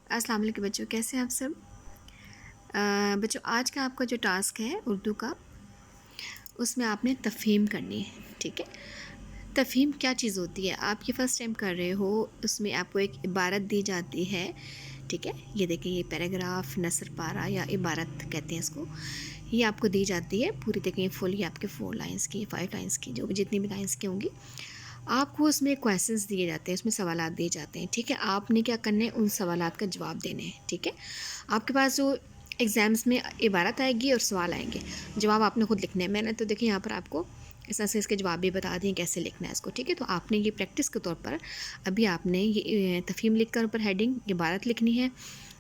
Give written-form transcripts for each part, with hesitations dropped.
السلام علیکم بچوں، کیسے ہیں آپ سب؟ بچوں آج کا آپ کا جو ٹاسک ہے اردو کا، اس میں آپ نے تفہیم کرنی ہے، ٹھیک ہے؟ تفہیم کیا چیز ہوتی ہے؟ آپ یہ فرسٹ ٹائم کر رہے ہو، اس میں آپ کو ایک عبارت دی جاتی ہے، ٹھیک ہے؟ یہ دیکھیں، یہ پیراگراف، نثر پارہ یا عبارت کہتے ہیں اس کو، یہ آپ کو دی جاتی ہے پوری، دیکھیں فل، یہ آپ کے 4 لائنس کی، 5 لائنس کی، جو جتنی بھی لائنس کی ہوں گی. آپ کو اس میں کویسچنس دیے جاتے ہیں، اس میں سوالات دیے جاتے ہیں، ٹھیک ہے؟ آپ نے کیا کرنا ہے؟ ان سوالات کا جواب دینے ہیں، ٹھیک ہے؟ آپ کے پاس جو ایگزامس میں عبارت آئے گی اور سوال آئیں گے، جواب آپ نے خود لکھنا ہے. میں نے تو دیکھیں یہاں پر آپ کو اس طرح سے اس کے جواب بھی بتا دیں کیسے لکھنا ہے اس کو، ٹھیک ہے؟ تو آپ نے یہ پریکٹس کے طور پر ابھی آپ نے یہ تفہیم لکھ کر اوپر ہیڈنگ عبارت لکھنی ہے،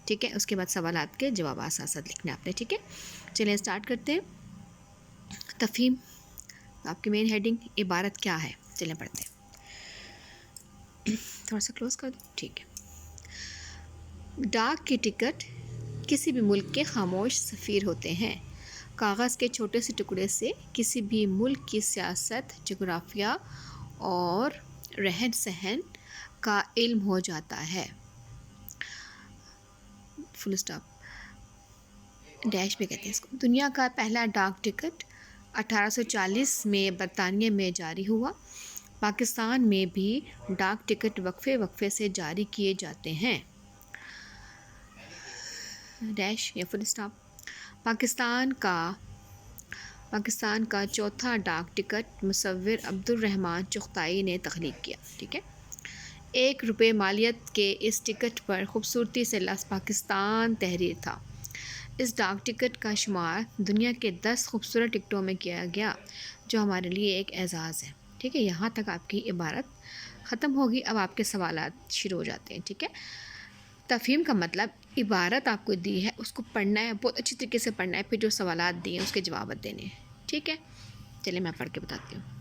ٹھیک ہے؟ اس کے بعد سوالات کے جوابات ساتھ ساتھ لکھنا ہے آپ نے، ٹھیک ہے؟ چلیں اسٹارٹ کرتے ہیں. تفہیم، آپ کی مین ہیڈنگ عبارت کیا ہے؟ چلیں پڑھتے ہیں. تھوڑا سا کلوز کر دوں، ٹھیک ہے. ڈاک کے ٹکٹ کسی بھی ملک کے خاموش سفیر ہوتے ہیں. کاغذ کے چھوٹے سے ٹکڑے سے کسی بھی ملک کی سیاست، جغرافیہ اور رہن سہن کا علم ہو جاتا ہے. فل اسٹاپ، ڈیش بھی کہتے ہیں اس کو. دنیا کا پہلا ڈاک ٹکٹ 1840 میں برطانیہ میں جاری ہوا. پاکستان میں بھی ڈاک ٹکٹ وقفے وقفے سے جاری کیے جاتے ہیں. ڈیش یا فل اسٹاپ. پاکستان کا چوتھا ڈاک ٹکٹ مصور عبدالرحمن چغتائی نے تخلیق کیا، ٹھیک ہے؟ 1 روپے مالیت کے اس ٹکٹ پر خوبصورتی سے لفظ پاکستان تحریر تھا. اس ڈاک ٹکٹ کا شمار دنیا کے 10 خوبصورت ٹکٹوں میں کیا گیا، جو ہمارے لیے ایک اعزاز ہے، ٹھیک ہے؟ یہاں تک آپ کی عبارت ختم ہوگی. اب آپ کے سوالات شروع ہو جاتے ہیں، ٹھیک ہے؟ تفہیم کا مطلب عبارت آپ کو دی ہے، اس کو پڑھنا ہے، بہت اچھی طریقے سے پڑھنا ہے، پھر جو سوالات دیے ہیں اس کے جوابات دینے ہیں، ٹھیک ہے؟ چلیں میں پڑھ کے بتاتی ہوں.